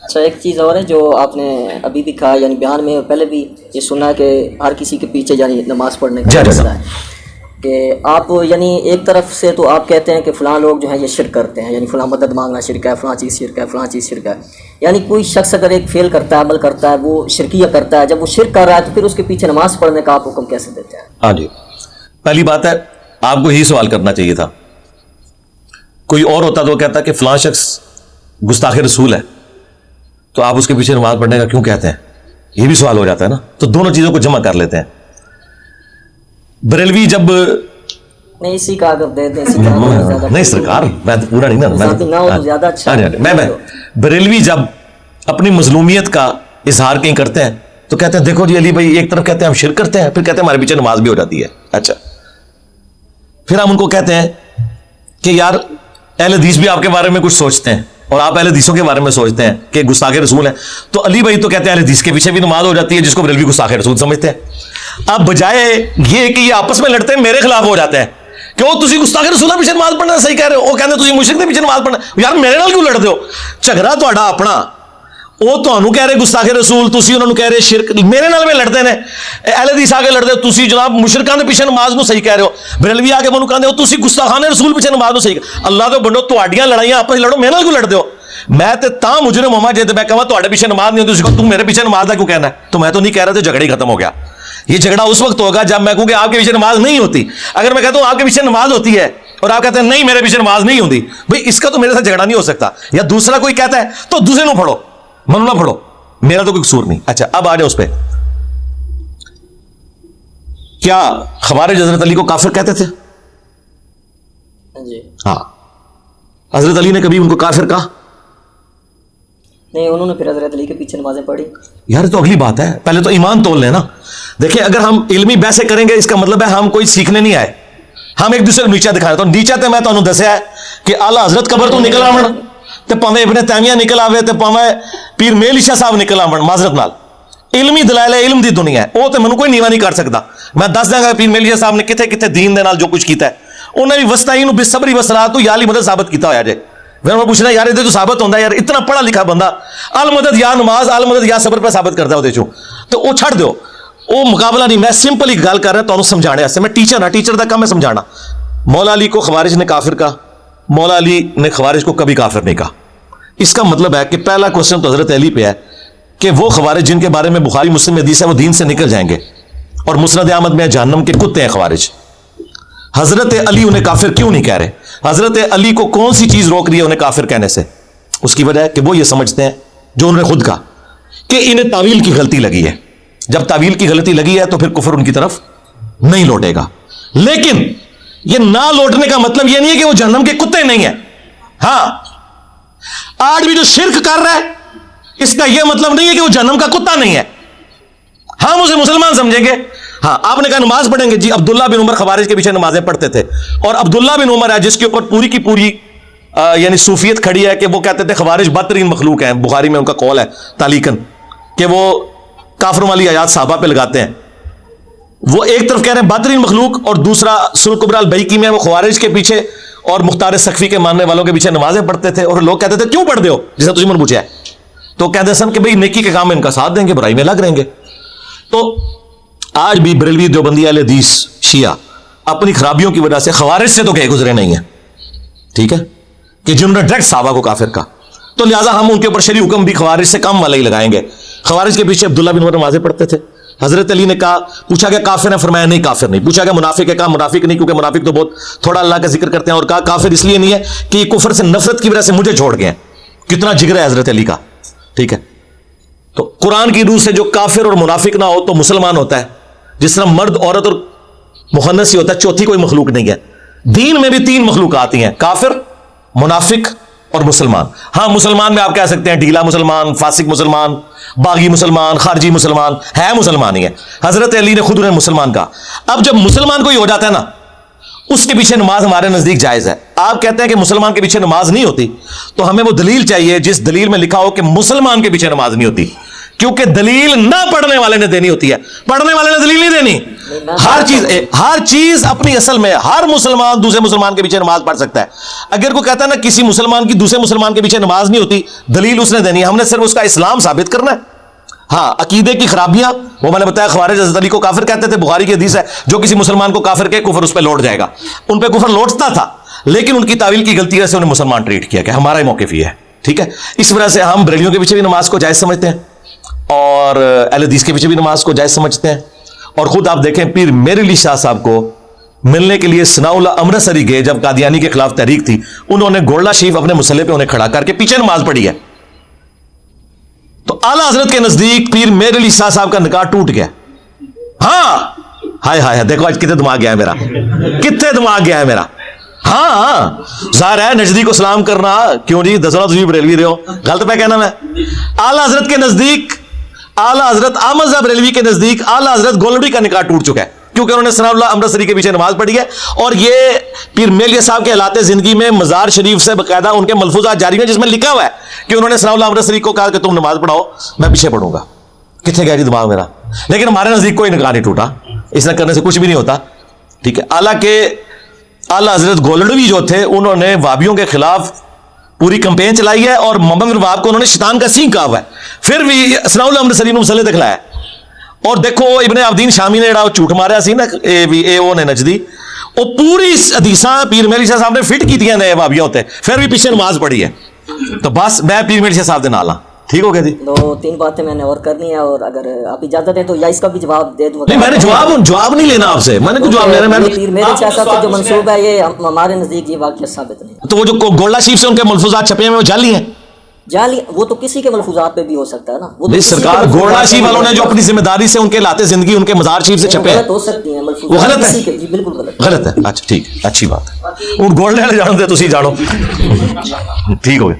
اچھا ایک چیز اور ہے جو آپ نے ابھی بھی کہا، یعنی بیان میں پہلے بھی یہ سنا ہے کہ ہر کسی کے پیچھے یعنی نماز پڑھنے کا مسئلہ ہے کہ آپ یعنی ایک طرف سے تو آپ کہتے ہیں کہ فلاں لوگ جو ہیں یہ شرک کرتے ہیں، یعنی فلاں مدد مانگنا شرک ہے، فلاں چیز شرک ہے، فلاں چیز شرک ہے. یعنی کوئی شخص اگر ایک فعل کرتا ہے، عمل کرتا ہے، وہ شرکیہ کرتا ہے، جب وہ شرک کر رہا ہے تو پھر اس کے پیچھے نماز پڑھنے کا آپ حکم کیسے دیتے ہیں؟ ہاں جی، پہلی بات ہے آپ کو یہی سوال کرنا چاہیے تھا. کوئی اور ہوتا تو وہ کہتا کہ فلاں شخص گستاخ رسول ہے تو آپ اس کے پیچھے نماز پڑھنے کا کیوں کہتے ہیں، یہ بھی سوال ہو جاتا ہے نا. تو دونوں چیزوں کو جمع کر لیتے ہیں. بریلوی جب نہیں اسی کا اگر دے دیں نہیں سرکار میں تو پورا نہیں نا میں بریلوی جب اپنی مظلومیت کا اظہار کہیں کرتے ہیں تو کہتے ہیں دیکھو جی علی بھائی ایک طرف کہتے ہیں ہم شرک کرتے ہیں، پھر کہتے ہیں ہمارے پیچھے نماز بھی ہو جاتی ہے. اچھا پھر ہم ان کو کہتے ہیں کہ یار اہل حدیث بھی آپ کے بارے میں کچھ سوچتے ہیں اور آپ اہل حدیثوں کے بارے میں سوچتے ہیں کہ گستاخ رسول ہیں، تو علی بھائی تو کہتے ہیں اہل حدیث کے پیچھے بھی نماز ہو جاتی ہے جس کو بریلوی گستاخ رسول سمجھتے ہیں. اب بجائے یہ کہ یہ آپس میں لڑتے ہیں میرے خلاف ہو جاتے ہیں کہ وہ تسی گستاخ رسول پیچھے نماز پڑھنا صحیح کہہ رہے ہو، وہ کہتے ہیں تسی مشرک کے پیچھے نماز پڑھنا. یار میرے نال کیوں لڑتے ہو؟ جھگڑا تہاڈا اپنا، وہ تانوں کہہ رہے گستاخ رسول، تسی انہاں نوں کہہ رہے شرک، میرے نال میں لڑتے ہیں. اہل حدیث آ کے لڑتے ہو تسی جناب مشرکاں دے پیچھے نماز نو صحیح کہہ رہے ہو، بریلوی آ کے مینوں کہندے ہو تسی گستاخان رسول پیچھے نماز نو صحیح. اللہ دے بندو تہاڈیاں لڑائیاں آپس لڑو، میرے نال کیوں لڑتے ہو؟ میں تے تاں مجرم ہواں جے تے میں کہاں تہاڈے پیچھے نماز نہیں ہوتی، تسی تم میرے پیچھے نماز دا کیوں کہنا ہے؟ تو میں تو نہیں کہہ رہا، تو جھگڑا ہی ختم ہو گیا. یہ جھگڑا اس وقت ہوگا جب میں کہوں کہ آپ کے پیچھے نماز نہیں ہوتی. اگر میں کہتا ہوں آپ کے پیچھے نماز ہوتی ہے اور آپ کہتے ہیں نہیں میرے پیچھے نماز نہیں ہوتی، بھئی اس کا تو میرے ساتھ جھگڑا نہیں ہو سکتا. یا دوسرا کوئی کہتا ہے تو دوسرے نو پڑھو، منو نہ پڑھو، میرا تو کوئی قصور نہیں. اچھا اب آ جاؤ اس پہ، کیا خوارج حضرت علی کو کافر کہتے تھے؟ ہاں. حضرت علی نے کبھی ان کو کافر کہا؟ نہیں، انہوں نے پھر حضرت علی کے پیچھے نمازیں پڑھی. یار تو اگلی بات ہے، پہلے تو ایمان تول لیں نا. دیکھیں اگر ہم علمی بحثیں کریں گے اس کا مطلب ہے ہم کوئی سیکھنے نہیں آئے، ہم ایک دوسرے کو نیچا دکھا رہے. تو نیچا تے میں تانوں دسیا ہے کہ اعلیٰ حضرت قبر تو نکل آون تے پاویں ابن تیمیہ نکل آوے تے پاویں پیر میل عشاء صاحب نکل آون، معذرت نال علمی دلائل علم دی دنیا ہے، وہ تے منوں کوئی نیوا نہیں کر سکتا. میں دس داں گا پیر میل عشاء صاحب نے کتھے کتھے دین دے نال جو کچھ کیتا ہے، انہاں بھی وسطائی نو بصبری وسرات تو یا علی مدد ثابت کیتا ہویا جے. میں پوچھنا یار یہ تو ثابت ہوتا ہے، یار اتنا پڑھا لکھا بندہ المدد یا نماز المدد یا صبر پہ ثابت کرتا ہے وہ تو وہ چھڑ دو، وہ مقابلہ نہیں. میں سمپل ہی گل کر رہا ہوں سمجھانے واسطے، میں ٹیچر ہاں، ٹیچر کا کام ہے سمجھانا. مولا علی کو خوارج نے کافر کہا، مولا علی نے خوارج کو کبھی کافر نہیں کہا. اس کا مطلب ہے کہ پہلا کوسچن تو حضرت علی پہ ہے کہ وہ خوارج جن کے بارے میں بخاری مسلم حدیث ہے وہ دین سے نکل جائیں گے اور مسند احمد میں جہنم کے کتے ہیں خوارج. حضرت علی انہیں کافر کیوں نہیں کہہ رہے؟ حضرت علی کو کون سی چیز روک رہی ہے انہیں کافر کہنے سے؟ اس کی وجہ ہے کہ وہ یہ سمجھتے ہیں جو انہوں نے خود کہا کہ انہیں تعویل کی غلطی لگی ہے. جب تعویل کی غلطی لگی ہے تو پھر کفر ان کی طرف نہیں لوٹے گا. لیکن یہ نہ لوٹنے کا مطلب یہ نہیں ہے کہ وہ جہنم کے کتے نہیں ہیں. ہاں آج بھی جو شرک کر رہا ہے اس کا یہ مطلب نہیں ہے کہ وہ جہنم کا کتا نہیں ہے. ہم اسے مسلمان سمجھیں گے. ہاں آپ نے کہا نماز پڑھیں گے، جی عبداللہ بن عمر خوارج کے پیچھے نمازیں پڑھتے تھے، اور عبداللہ بن عمر ہے جس کے اوپر پوری کی پوری یعنی صوفیت کھڑی ہے کہ وہ کہتے تھے خوارج بدترین مخلوق ہیں. بخاری میں ان کا قول ہے تعلیقاً کہ وہ کافروں والی آیات صحابہ پہ لگاتے ہیں. وہ ایک طرف کہہ رہے ہیں بدترین مخلوق، اور دوسرا سنن کبریٰ البیہقی میں وہ خوارج کے پیچھے اور مختار سقفی کے ماننے والوں کے پیچھے نمازیں پڑھتے تھے. اور لوگ کہتے تھے کیوں پڑھتے ہو، جسے تجھے من پوچھا ہے تو کہتے سن کہ بھئی نیکی کے کام میں ان کا ساتھ دیں گے، برائی میں لگ رہیں گے. تو آج بھی بریلوی دیوبندی اہل حدیث شیعہ اپنی خرابیوں کی وجہ سے خوارج سے تو کہے گزرے نہیں ہیں، ٹھیک ہے، کہ جنہوں نے ڈائریکٹ صحابہ کو کافر کہا. تو لہٰذا ہم ان کے اوپر شرعی حکم بھی خوارج سے کم والا ہی لگائیں گے. خوارج کے پیچھے عبداللہ بن عمر نمازیں پڑھتے تھے. حضرت علی نے کہا، پوچھا کہ کافر ہیں، فرمایا نہیں کافر نہیں. پوچھا کہ منافق ہے، کہا منافق نہیں، کیونکہ منافق تو بہت تھوڑا اللہ کا ذکر کرتے ہیں. اور کہا کافر اس لیے نہیں ہے کہ یہ کفر سے نفرت کی وجہ سے مجھے چھوڑ گئے ہیں. کتنا جگر ہے حضرت علی کا، ٹھیک ہے. تو قرآن کی روح سے جو کافر اور منافق نہ ہو تو مسلمان ہوتا ہے. جس طرح مرد عورت اور مخنث ہی ہوتا ہے، چوتھی کوئی مخلوق نہیں ہے. دین میں بھی 3 مخلوقات ہیں، کافر، منافق اور مسلمان. ہاں مسلمان میں آپ کہہ سکتے ہیں ڈھیلا مسلمان، فاسق مسلمان، باغی مسلمان، خارجی مسلمان، ہے مسلمان ہی ہے. حضرت علی نے خود انہیں مسلمان کہا. اب جب مسلمان کوئی ہو جاتا ہے نا اس کے پیچھے نماز ہمارے نزدیک جائز ہے. آپ کہتے ہیں کہ مسلمان کے پیچھے نماز نہیں ہوتی، تو ہمیں وہ دلیل چاہیے جس دلیل میں لکھا ہو کہ مسلمان کے پیچھے نماز نہیں ہوتی، کیونکہ دلیل نہ پڑھنے والے نے دینی ہوتی ہے، پڑھنے والے نے دلیل نہیں دینی. ہر چیز اپنی اصل میں ہر مسلمان دوسرے مسلمان کے پیچھے نماز پڑھ سکتا ہے. اگر کوئی کہتا ہے نا کسی مسلمان کی دوسرے مسلمان کے پیچھے نماز نہیں ہوتی, دلیل اس نے دینی ہے, ہم نے صرف اس کا اسلام ثابت کرنا ہے. ہاں عقیدے کی خرابیاں, وہ میں نے بتایا خوارج حضرت علی کو کافر کہتے تھے, بخاری کی حدیث ہے جو کسی مسلمان کو کافر کہے کفر اس پہ لوٹ جائے گا. ان پہ کفر لوٹتا تھا لیکن ان کی تعویل کی غلطی سے انہیں مسلمان ٹریٹ کیا کہ ہمارا ہی موقف یہ ہے. ٹھیک ہے, اس وجہ سے ہم بریلیوں کے پیچھے بھی نماز کو جائز سمجھتے ہیں اور اہل حدیث کے پیچھے بھی نماز کو جائز سمجھتے ہیں. اور خود آپ دیکھیں پیر میر علی شاہ صاحب کو ملنے کے لیے ثناء اللہ امرتسری گئے جب قادیانی کے خلاف تحریک تھی, انہوں نے گولڈا شریف اپنے مسلح پہ انہیں کھڑا کر کے پیچھے نماز پڑھی ہے. تو اعلیٰ حضرت کے نزدیک پیر میر علی شاہ صاحب کا نکاح ٹوٹ گیا. ہاں ہائے ہائے, دیکھو آج کتنے دماغ گیا ہے میرا, کتنے دماغ گیا ہے میرا. ہاں ظاہر ہے نجدی کو سلام کرنا کیوں نہیں, دسنا تجھے بریلوی رہے ہو, غلط پہ کہنا میں. اعلیٰ حضرت کے نزدیک, اعلیٰ حضرت احمد صاحب بریلوی کے نزدیک اعلیٰ حضرت گولڈی کا نکاح ٹوٹ چکا ہے کیونکہ انہوں نے ثناء اللہ امرتسری کے پیچھے نماز پڑھی ہے. اور یہ پیر میلیہ صاحب کے حالات زندگی میں مزار شریف سے باقاعدہ ان کے ملفوظات جاری ہیں جس میں لکھا ہوا ہے کہ انہوں نے ثناء اللہ امرتسری کو کہا کہ تم نماز پڑھاؤ میں پیچھے پڑھوں گا. کتنے گیا جی دماغ میرا. لیکن ہمارے نزدیک کوئی نکاح نہیں ٹوٹا, اس طرح کرنے سے کچھ بھی نہیں ہوتا. ٹھیک ہے, حالانکہ اعلیٰ حضرت گولڈوی جو تھے انہوں نے وہابیوں کے خلاف پوری کمپین چلائی ہے اور محمد بن وہاب کو انہوں نے شیطان کا سینگ کہا ہوا ہے, پھر بھی ثناء اللہ امرتسری نے مسئلے دکھلایا. اور دیکھو ابن عابدین شامی نے جڑا جھوٹ ماریا سی نا اے او نے نجدی, وہ پوری حدیثاں پیر میلی شاہ صاحب نے فٹ کی تھیں نئے وہابیوں تے, پھر بھی پیچھے نماز پڑھی ہے. تو بس میں پیر میلی شاہ صاحب دے نال ہاں. ٹھیک ہو گیا جی. دو تین باتیں میں نے اور کرنی ہے, اور اگر آپ اجازت دیں تو یا اس کا بھی جواب دے دوں. نہیں میں نے جواب نہیں لینا آپ سے, میں نے کوئی جواب لینا. میں پیر میرے شاہ صاحب کا جو منصوب ہے یہ ہمارے نزدیک یہ واقعہ ثابت نہیں. تو وہ جو گولڈا شریف سے ان کے ملفوظات چھپے ہیں وہ جعلی ہیں. جعلی وہ تو کسی کے ملفوظات پہ بھی ہو سکتا ہے نا. وہ سرکار گولڈا شریف والوں نے جو اپنی ذمہ داری سے ان کے لاتے زندگی ان کے مزار شریف سے چھپے ہیں, غلط ہو سکتی ہیں وہ غلط ہے. جی بالکل غلط غلط ہے. اچھا ٹھیک, اچھی بات ہے. ان گولڈ والے جانتے تسی جانو. ٹھیک ہو گیا.